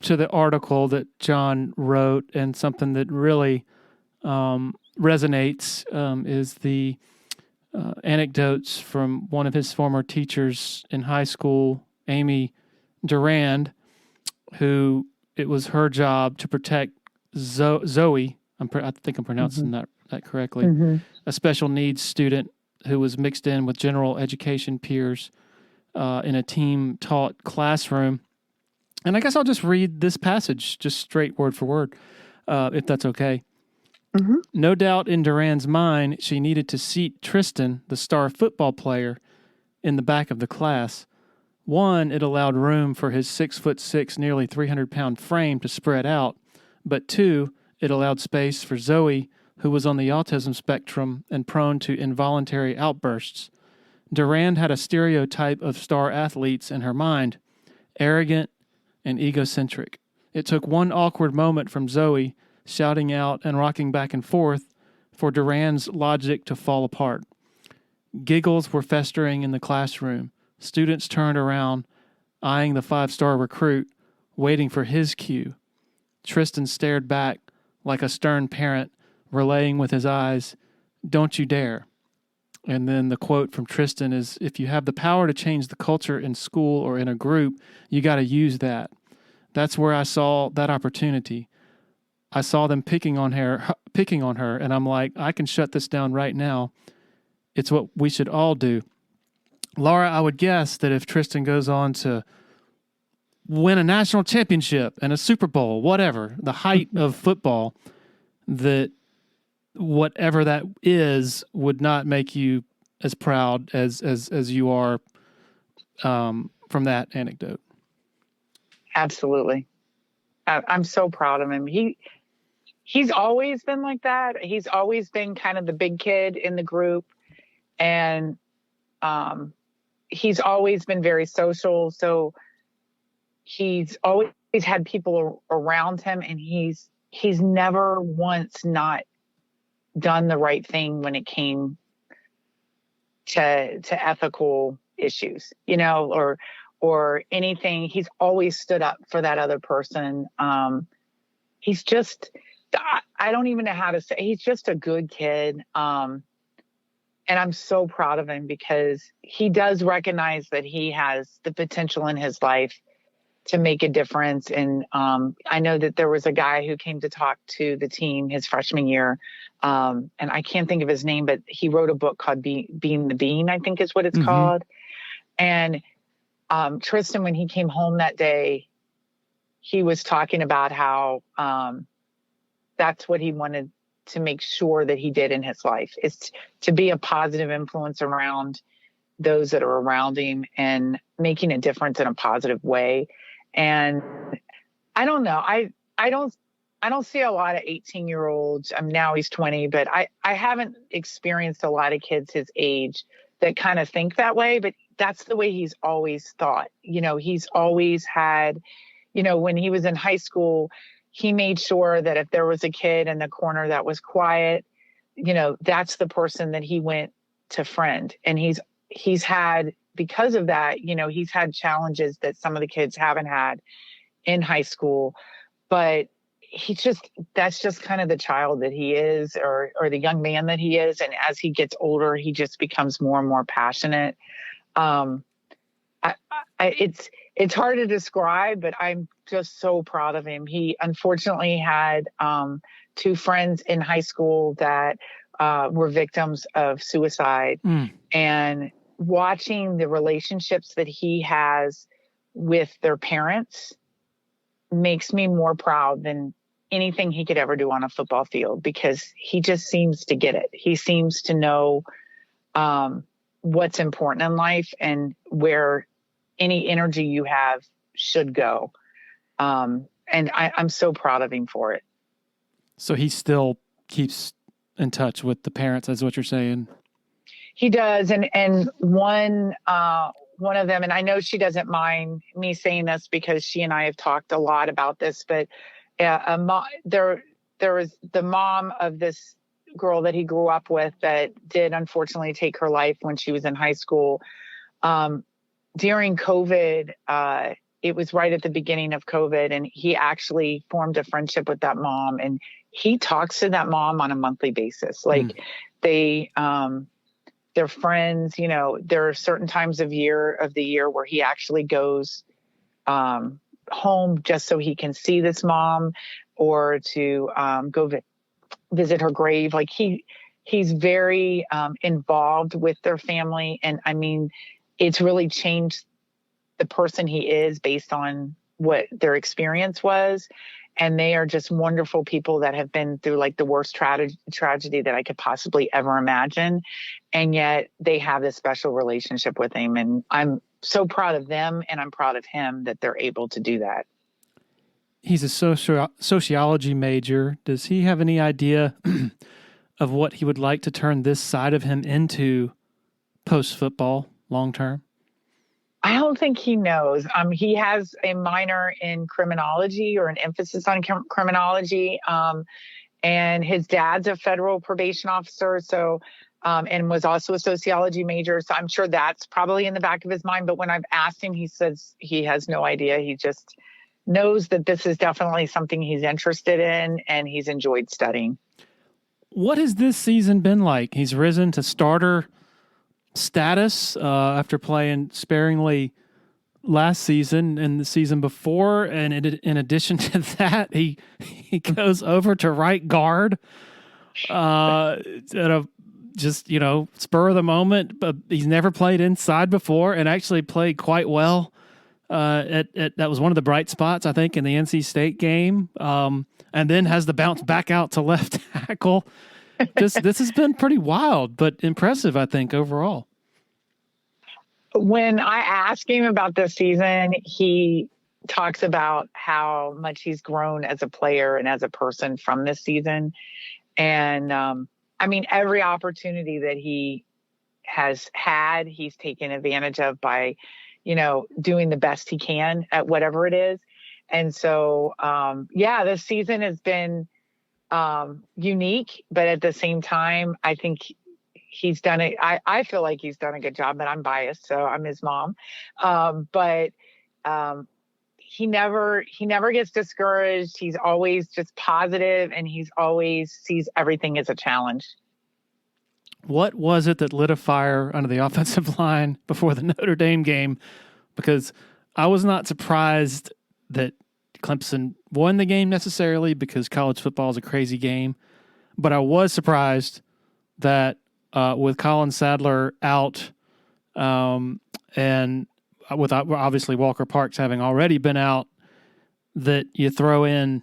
to the article that John wrote, and something that really resonates is the anecdotes from one of his former teachers in high school, Amy Durand, who it was her job to protect Zoe. I think I'm pronouncing that correctly. A special needs student who was mixed in with general education peers in a team-taught classroom. And I guess I'll just read this passage, just straight word for word, if that's okay. No doubt in Durand's mind, she needed to seat Tristan, the star football player, in the back of the class. One, it allowed room for his 6'6", nearly 300-pound frame to spread out. But two, it allowed space for Zoe, who was on the autism spectrum and prone to involuntary outbursts. Durand had a stereotype of star athletes in her mind, arrogant and egocentric. It took one awkward moment from Zoe, shouting out and rocking back and forth, for Durand's logic to fall apart. Giggles were festering in the classroom. Students turned around, eyeing the 5-star recruit, waiting for his cue. Tristan stared back like a stern parent, relaying with his eyes, "Don't you dare." And then the quote from Tristan is, "If you have the power to change the culture in school or in a group, you got to use that." That's where I saw that opportunity. I saw them picking on her, and I'm like, I can shut this down right now. It's what we should all do. Laura, I would guess that if Tristan goes on to win a national championship and a Super Bowl, whatever, the height of football, that whatever that is would not make you as proud as you are from that anecdote. Absolutely. I'm so proud of him. He's always been like that. He's always been kind of the big kid in the group, and he's always been very social. So he's always had people around him, and he's never once not done the right thing when it came to ethical issues, or anything. He's always stood up for that other person. He's just, I don't even know how to say, he's just a good kid. And I'm so proud of him because he does recognize that he has the potential in his life to make a difference. And I know that there was a guy who came to talk to the team his freshman year. And I can't think of his name, but he wrote a book called Being the Bean, I think is what it's called. And Tristan, when he came home that day, he was talking about how that's what he wanted to make sure that he did in his life, is to be a positive influence around those that are around him and making a difference in a positive way. And I don't know, I don't see a lot of 18-year-olds. Now he's 20, but I haven't experienced a lot of kids his age that kind of think that way, but that's the way he's always thought. He's always had, when he was in high school, he made sure that if there was a kid in the corner that was quiet, that's the person that he went to friend. And he's had, because of that, he's had challenges that some of the kids haven't had in high school, but that's just kind of the child that he is, or the young man that he is. And as he gets older, he just becomes more and more passionate. Um, it's hard to describe, but I'm just so proud of him. He unfortunately had two friends in high school that were victims of suicide. And watching the relationships that he has with their parents makes me more proud than anything he could ever do on a football field, because he just seems to get it. He seems to know what's important in life and where any energy you have should go. And I'm so proud of him for it. So he still keeps in touch with the parents, that's what you're saying? He does. And one of them, and I know she doesn't mind me saying this because she and I have talked a lot about this, but there was the mom of this girl that he grew up with that did unfortunately take her life when she was in high school. During COVID, it was right at the beginning of COVID, and he actually formed a friendship with that mom, and he talks to that mom on a monthly basis. Like they're friends. You know, there are certain times of the year where he actually goes home just so he can see this mom, or to go visit her grave. Like he's very involved with their family. And I mean, it's really changed the person he is based on what their experience was. And they are just wonderful people that have been through like the worst tragedy that I could possibly ever imagine. And yet they have this special relationship with him. And I'm so proud of them, and I'm proud of him that they're able to do that. He's a sociology major. Does he have any idea of what he would like to turn this side of him into post-football long term? I don't think he knows. He has a minor in criminology, or an emphasis on criminology. And his dad's a federal probation officer. So, and was also a sociology major. So I'm sure that's probably in the back of his mind. But when I've asked him, he says he has no idea. He just knows that this is definitely something he's interested in and he's enjoyed studying. What has this season been like? He's risen to starter status after playing sparingly last season and the season before, and in addition to that, he goes over to right guard at a spur of the moment. But he's never played inside before, and actually played quite well. That was one of the bright spots, I think, in the NC State game, and then has the bounce back out to left tackle. This has been pretty wild, but impressive, I think, overall. When I ask him about this season, he talks about how much he's grown as a player and as a person from this season. And I mean, every opportunity that he has had, he's taken advantage of by, doing the best he can at whatever it is. And so, this season has been unique, but at the same time, I think he's done it. I feel like he's done a good job, but I'm biased, so I'm his mom. But he never gets discouraged. He's always just positive, and he's always sees everything as a challenge. What was it that lit a fire under the offensive line before the Notre Dame game? Because I was not surprised that Clemson won the game necessarily, because college football is a crazy game. But I was surprised that with Colin Sadler out, and with obviously Walker Parks having already been out, that you throw in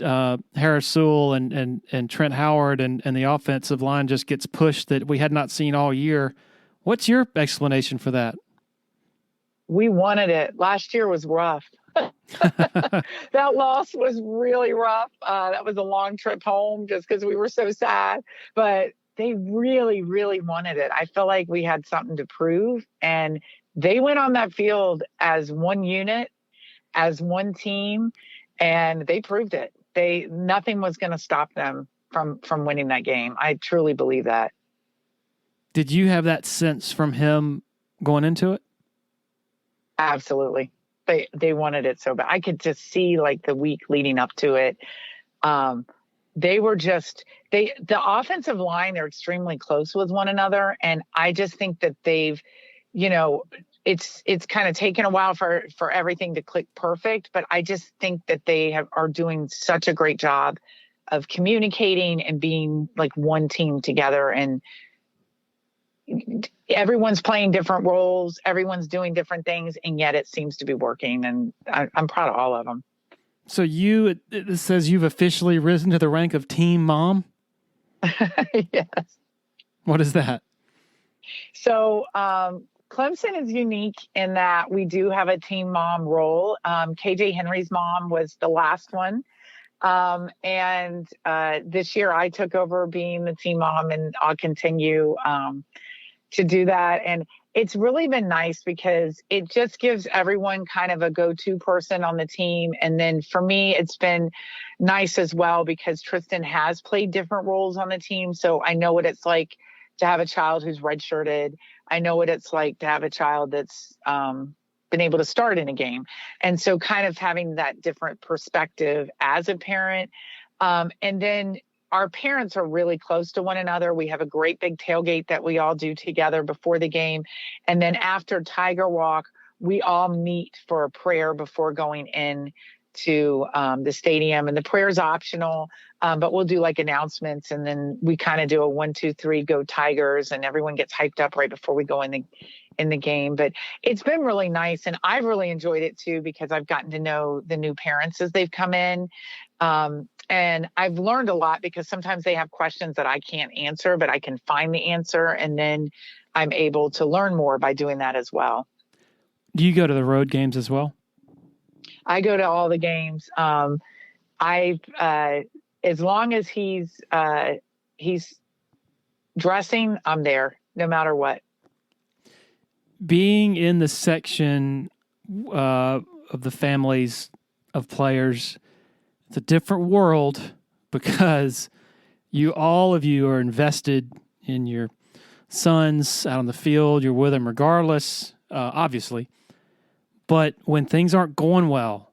Harris Sewell and Trent Howard, and the offensive line just gets pushed that we had not seen all year. What's your explanation for that? We wanted it. Last year was rough. That loss was really rough. That was a long trip home just because we were so sad. But they really, really wanted it. I felt like we had something to prove. And they went on that field as one unit, as one team, and they proved it. Nothing was going to stop them from winning that game. I truly believe that. Did you have that sense from him going into it? Absolutely. They wanted it so bad. I could just see like the week leading up to it. They were just the offensive line, they're extremely close with one another. And I just think that they've, it's kind of taken a while for everything to click perfect, but I just think that they are doing such a great job of communicating and being like one team together. And everyone's playing different roles, everyone's doing different things, and yet it seems to be working. And I'm proud of all of them. So it says you've officially risen to the rank of team mom? Yes. What is that? So Clemson is unique in that we do have a team mom role. KJ Henry's mom was the last one. And this year I took over being the team mom, and I'll continue to do that. And it's really been nice because it just gives everyone kind of a go-to person on the team. And then for me, it's been nice as well because Tristan has played different roles on the team. So I know what it's like to have a child who's redshirted. I know what it's like to have a child that's been able to start in a game. And so kind of having that different perspective as a parent. And then our parents are really close to one another. We have a great big tailgate that we all do together before the game. And then after Tiger Walk, we all meet for a prayer before going in to the stadium. And the prayer is optional, but we'll do like announcements. And then we kind of do a 1, 2, 3, go Tigers. And everyone gets hyped up right before we go in the game. But it's been really nice. And I've really enjoyed it too, because I've gotten to know the new parents as they've come in. And I've learned a lot because sometimes they have questions that I can't answer, but I can find the answer. And then I'm able to learn more by doing that as well. Do you go to the road games as well? I go to all the games. As long as he's dressing, I'm there no matter what. Being in the section of the families of players, it's a different world because all of you are invested in your sons out on the field. You're with them regardless, obviously. But when things aren't going well,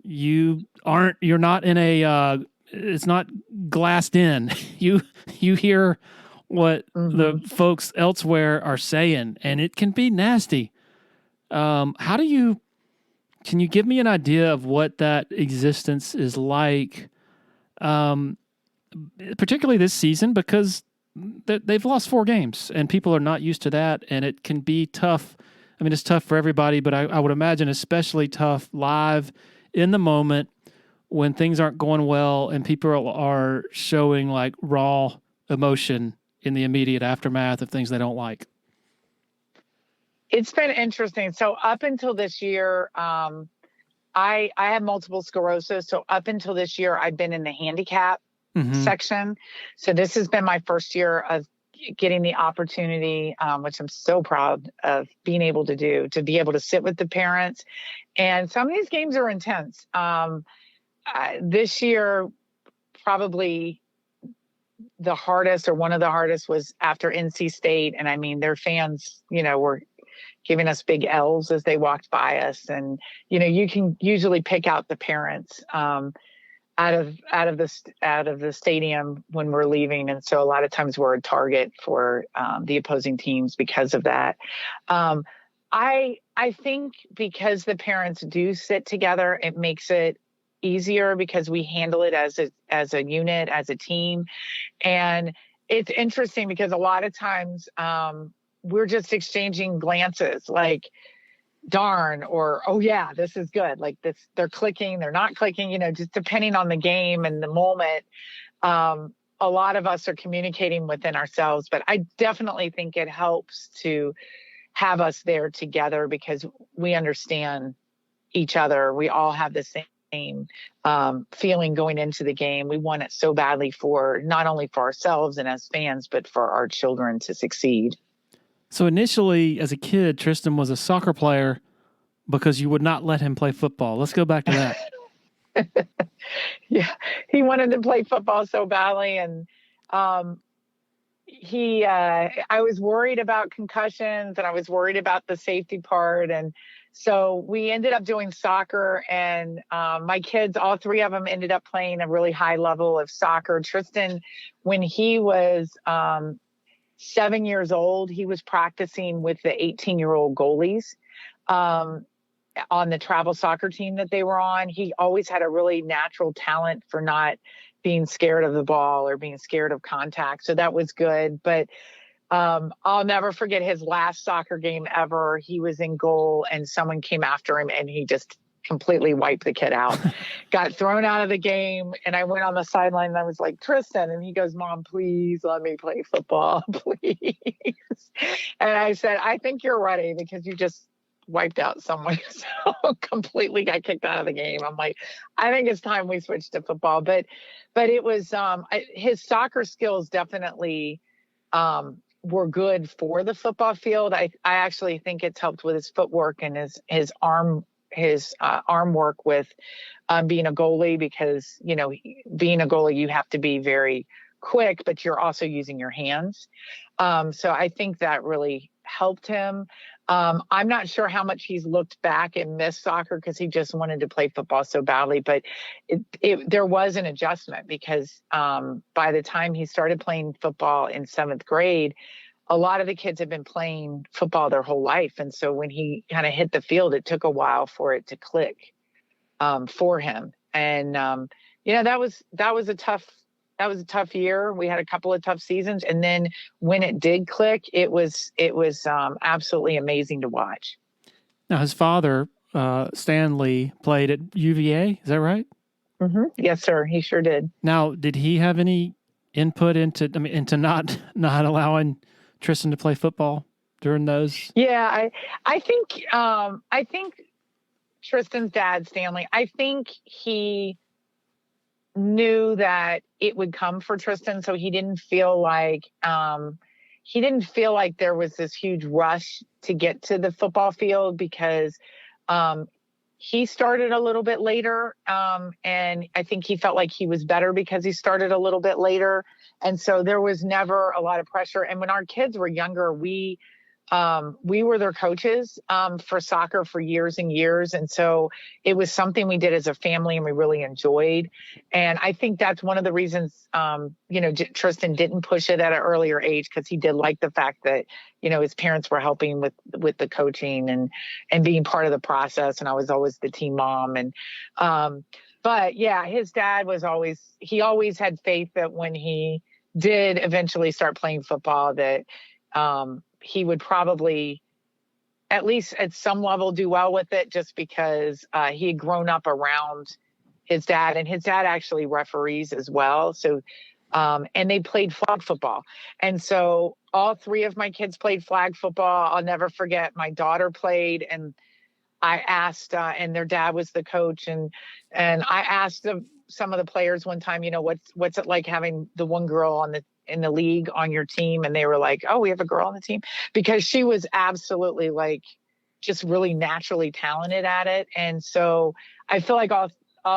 you're not in it's not glassed in. You hear what the folks elsewhere are saying, and it can be nasty. Can you give me an idea of what that existence is like, particularly this season, because they've lost 4 games and people are not used to that, and it can be tough. I mean, it's tough for everybody, but I would imagine especially tough live in the moment when things aren't going well and people are showing like raw emotion in the immediate aftermath of things they don't like. It's been interesting. So up until this year, I have multiple sclerosis. So up until this year, I've been in the handicap section. So this has been my first year of getting the opportunity, which I'm so proud of being able to do, to be able to sit with the parents. And some of these games are intense. This year, probably the hardest or one of the hardest was after NC State. And I mean, their fans, were giving us big L's as they walked by us. And, you can usually pick out the parents out of the stadium when we're leaving. And so a lot of times we're a target for the opposing teams because of that. I think because the parents do sit together, it makes it easier because we handle it as a unit, as a team. And it's interesting because a lot of times we're just exchanging glances like, darn, or, oh yeah, this is good. Like this, they're clicking, they're not clicking, just depending on the game and the moment. A lot of us are communicating within ourselves, but I definitely think it helps to have us there together because we understand each other. We all have the same feeling going into the game. We want it so badly for not only for ourselves and as fans, but for our children to succeed. So initially, as a kid, Tristan was a soccer player because you would not let him play football. Let's go back to that. Yeah, he wanted to play football so badly, and I was worried about concussions, and I was worried about the safety part, and So we ended up doing soccer, and my kids, all three of them, ended up playing a really high level of soccer. Tristan, when he was 7 years old, he was practicing with the 18-year-old goalies on the travel soccer team that they were on. He always had a really natural talent for not being scared of the ball or being scared of contact. So that was good. But I'll never forget his last soccer game ever. He was in goal and someone came after him and he just completely wiped the kid out, got thrown out of the game. And I went on the sideline and I was like, Tristan, and he goes, Mom, please let me play football, please. And I said, I think you're ready because you just wiped out someone. So completely got kicked out of the game. I'm like, I think it's time we switch to football. But it was his soccer skills definitely were good for the football field. I actually think it's helped with his footwork and his arm work with being a goalie, because being a goalie you have to be very quick, but you're also using your hands. So I think that really helped him. I'm not sure how much he's looked back and missed soccer because he just wanted to play football so badly, but there was an adjustment because by the time he started playing football in 7th grade, a lot of the kids had been playing football their whole life. And so when he kind of hit the field, it took a while for it to click for him. And, that was a tough year. We had a couple of tough seasons. And then when it did click, it was absolutely amazing to watch. Now, his father, Stanley, played at UVA. Is that right? Mm-hmm. Yes, sir. He sure did. Now, did he have any input into not allowing Tristan to play football during those? Yeah, I think Tristan's dad, Stanley, I think he knew that it would come for Tristan, so he didn't feel like there was this huge rush to get to the football field because he started a little bit later, and I think he felt like he was better because he started a little bit later, and so there was never a lot of pressure. And when our kids were younger, we were their coaches for soccer for years and years. And so it was something we did as a family and we really enjoyed. And I think that's one of the reasons, Tristan didn't push it at an earlier age, because he did like the fact that, his parents were helping with the coaching and being part of the process. And I was always the team mom. And, but yeah, his dad he always had faith that when he did eventually start playing football, that, he would probably, at least at some level, do well with it, just because he had grown up around his dad, and his dad actually referees as well. So, and they played flag football. And so all three of my kids played flag football. I'll never forget, my daughter played, and I asked, and their dad was the coach, and I asked some of the players one time, what's it like having the one girl in the league on your team? And they were like, oh, we have a girl on the team, because she was absolutely just really naturally talented at it. And so I feel like all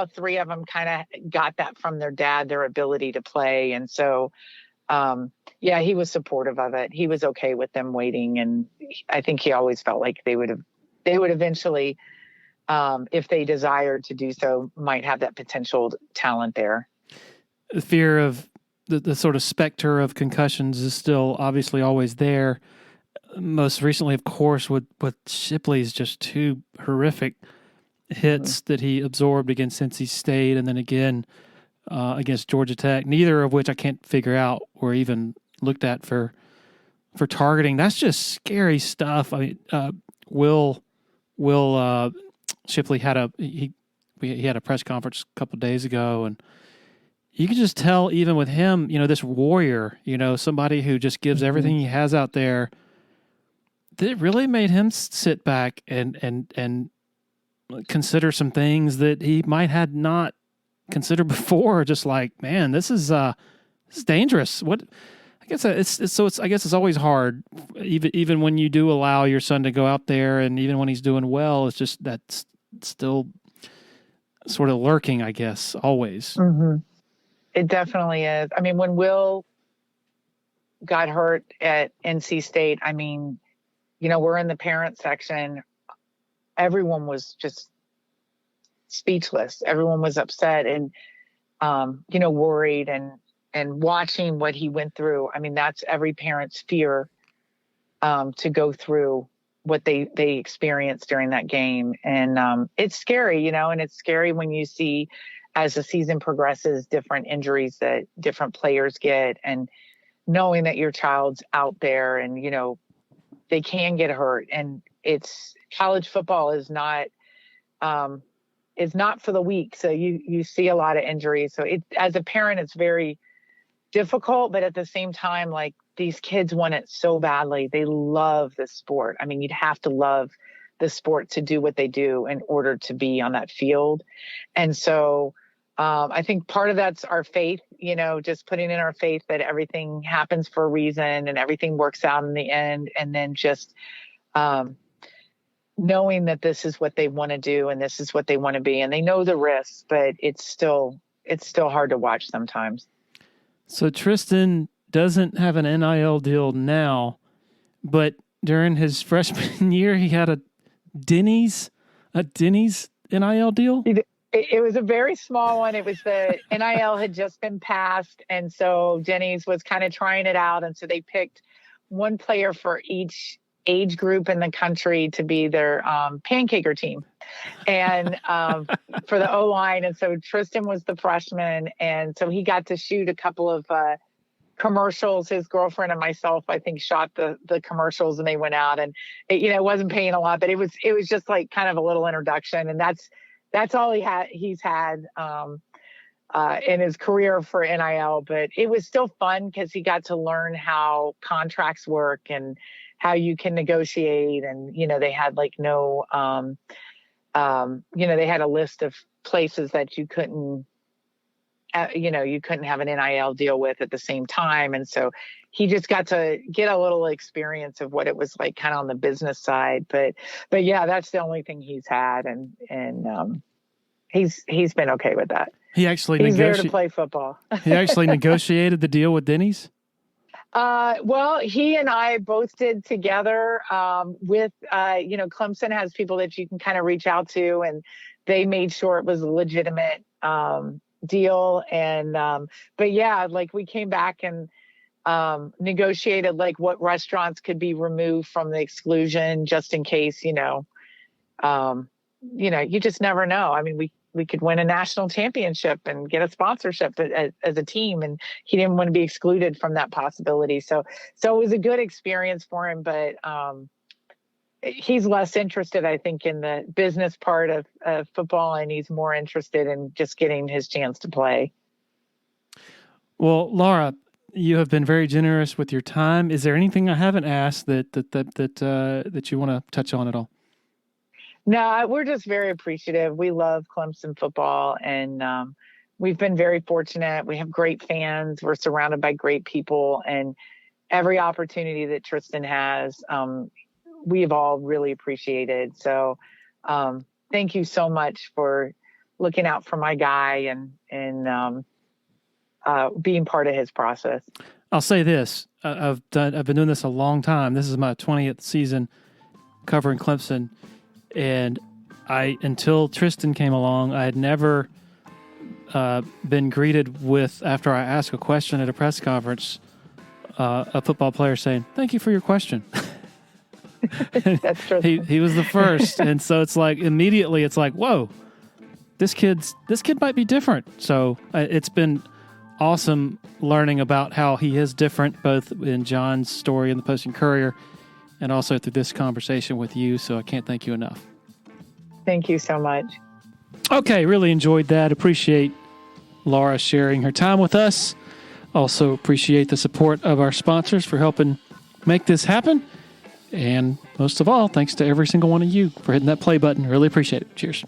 three of them kind of got that from their dad, their ability to play. And so, he was supportive of it. He was okay with them waiting. And I think he always felt like they would eventually, if they desired to do so, might have that potential talent there. The fear of the sort of specter of concussions is still obviously always there. Most recently, of course, with Shipley's just two horrific hits that he absorbed against NC State, and then again against Georgia Tech, neither of which I can't figure out or even looked at for targeting. That's just scary stuff. I mean, Will Shipley had a press conference a couple of days ago, and you can just tell, even with him, this warrior, somebody who just gives everything he has out there, that it really made him sit back and consider some things that he might had not considered before. Just like, man, this is dangerous. I guess it's always hard, even when you do allow your son to go out there, and even when he's doing well, it's just that's still sort of lurking, I guess, always. Mm-hmm. It definitely is. I mean, when Will got hurt at NC State, I mean, we're in the parent section. everyone was just speechless. Everyone was upset and, worried and watching what he went through. I mean, that's every parent's fear, to go through what they experienced during that game. And, it's scary, and it's scary when you see as the season progresses, different injuries that different players get, and knowing that your child's out there and, they can get hurt. And college football is not for the weak. So you see a lot of injuries. So as a parent, it's very difficult, but at the same time, like, these kids want it so badly. They love the sport. I mean, you'd have to love the sport to do what they do in order to be on that field. And so, I think part of that's our faith, just putting in our faith that everything happens for a reason and everything works out in the end. And then just, knowing that this is what they want to do and this is what they want to be, and they know the risks, but it's still hard to watch sometimes. So Tristan doesn't have an NIL deal now, but during his freshman year, he had a Denny's NIL deal. It was a very small one. It was the NIL had just been passed. And so Denny's was kind of trying it out. And so they picked one player for each age group in the country to be their pancaker team and for the O-line. And so Tristan was the freshman. And so he got to shoot a couple of commercials. His girlfriend and myself, I think, shot the commercials, and they went out, and it wasn't paying a lot, but it was just like kind of a little introduction. And that's all he's had in his career for NIL, but it was still fun because he got to learn how contracts work and how you can negotiate. And, they had like no, they had a list of places that you couldn't have an NIL deal with at the same time. And so he just got to get a little experience of what it was like kind of on the business side. But yeah, that's the only thing he's had. And he's been okay with that. He's there to play football. He actually negotiated the deal with Denny's? Well, he and I both did together with, Clemson has people that you can kind of reach out to, and they made sure it was a legitimate deal. And but yeah, like, we came back and negotiated like what restaurants could be removed from the exclusion, just in case, you just never know. I mean, we could win a national championship and get a sponsorship as a team, and he didn't want to be excluded from that possibility. So it was a good experience for him, but he's less interested, I think, in the business part of football, and he's more interested in just getting his chance to play. Well, Laura, you have been very generous with your time. Is there anything I haven't asked that you want to touch on at all? No, we're just very appreciative. We love Clemson football, and we've been very fortunate. We have great fans. We're surrounded by great people, and every opportunity that Tristan has, we've all really appreciated. So thank you so much for looking out for my guy and being part of his process. I'll say this. I've been doing this a long time. This is my 20th season covering Clemson. And until Tristan came along, I had never been greeted with, after I ask a question at a press conference, a football player saying, "Thank you for your question." That's Tristan. He was the first. And so it's like, immediately it's like, whoa, this kid might be different. So it's been awesome learning about how he is different, both in John's story in the Post and Courier, and also through this conversation with you. So I can't thank you enough. Thank you so much. Okay, really enjoyed that. Appreciate Laura sharing her time with us. Also appreciate the support of our sponsors for helping make this happen. And most of all, thanks to every single one of you for hitting that play button. Really appreciate it. Cheers.